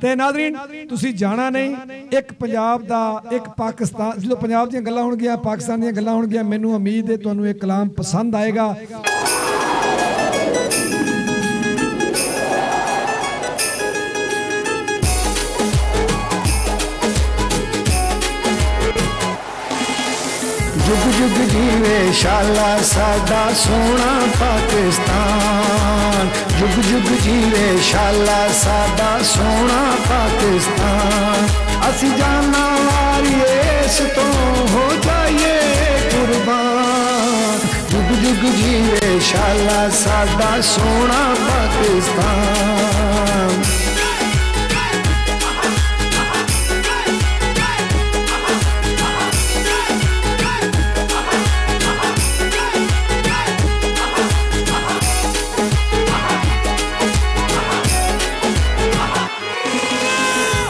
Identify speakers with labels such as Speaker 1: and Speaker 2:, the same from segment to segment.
Speaker 1: ते नाज़रीन तुसी जाना नहीं, एक पंजाब दा एक पाकिस्तान, जो पंजाब दी गल्लां होणगियां पाकिस्तान दी गल्लां होणगियां, मैनूं उम्मीद है तुहानूं एक कलाम पसंद आएगा।
Speaker 2: जुग जुग जीवे शाला साडा सोना पाकिस्तान, जुग जुग जीवे शाला साडा सोना पाकिस्तान। असी जाना वारिए इस तो हो जाइए कुर्बान, जुग जुग जीवे शाला साडा सोना पाकिस्तान।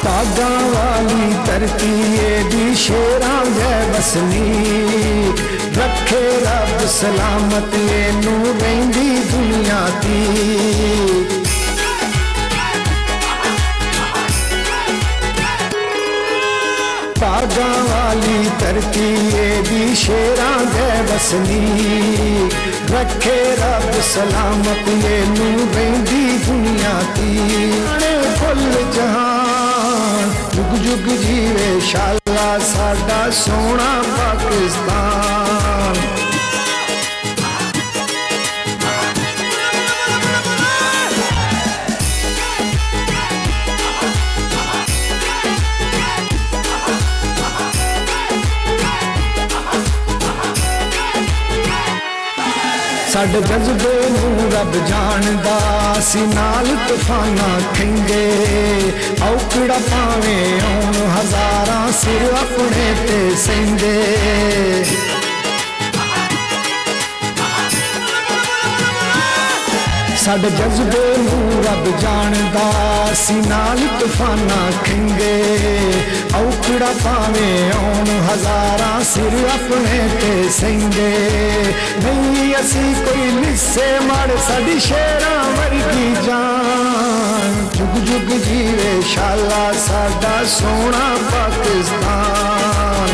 Speaker 2: पागा वाली धरती दी शेरां जै वसनी, रखे रब सलामत नू रहिंदी दुनिया दी। पागा वाली धरती दी शेरां जै वसनी, रखे रब सलामत नू रहिंदी दुनिया दी। कुल जहान जुग जुग जीवे शाला साडा सोना पाकिस्तान। साडे जज्बे नूं रब जानदा, असी नाल तूफाना खेंगे, औकड़ा पावें आउण हज़ारां सिर अपने ते सेंदे। साडे जज्बे नूं रब जानदा, असी नाल तूफाना खेंगे, औकड़ा पावें आउण हज़ारां सिर अपने ते सेंदे। नहीं असी कोई लिस्से माड़े साडी शेरां वर्गी जान, जुग जुग जीवे शाला साडा सोना पाकिस्तान।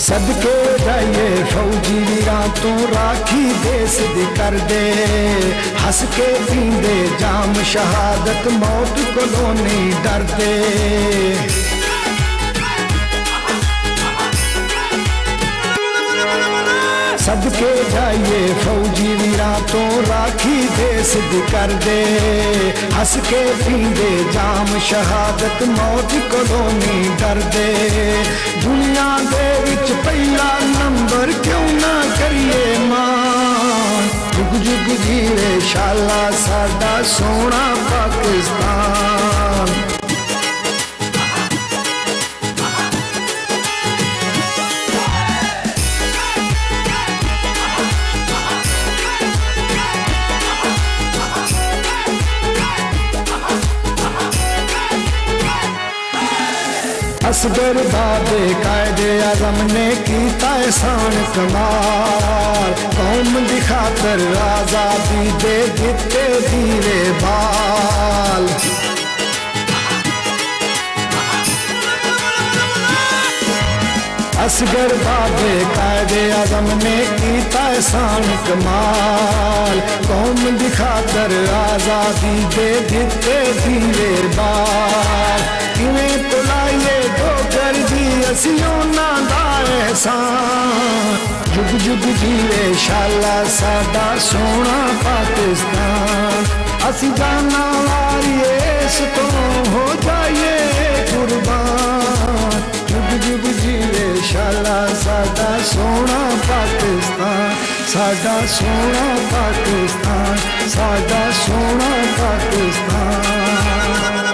Speaker 2: सदके जाइए फौजी वीरां तो राखी देश दी कर दे, हस के पींदे जाम शहादत मौत कोलों नहीं डरदे। सदके जाइए फौजी वीरां तो राखी देश दी कर दे, हस के पींदे जाम शहादत मौत कोलों नहीं डरदे। दुनिया दे विच पहला नंबर क्यों ना करिए मान, जुग जुग जीवे शाला साडा सोना पाकिस्तान। असगर बाबे कायदे आज़म ने कीता एहसान कमाल, कौम दी खातर आज़ादी दे दिते दीवे बाल। असगर बाबे कायदे आज़म ने कीता एहसान कमाल, कौम दी खातर आज़ादी दे दिते दीवे बाल। किवें तुलाइए डोगर जी असी उन्हां दा एहसान, जुग जुग जीवे शाला साडा सोना पाकिस्तान। असी जाना वारिए इस तो हो जाइए कुर्बान, जुग जुग जीवे शाला साडा सोना पाकिस्तान, साडा सोना पाकिस्तान, साडा सोना पाकिस्तान।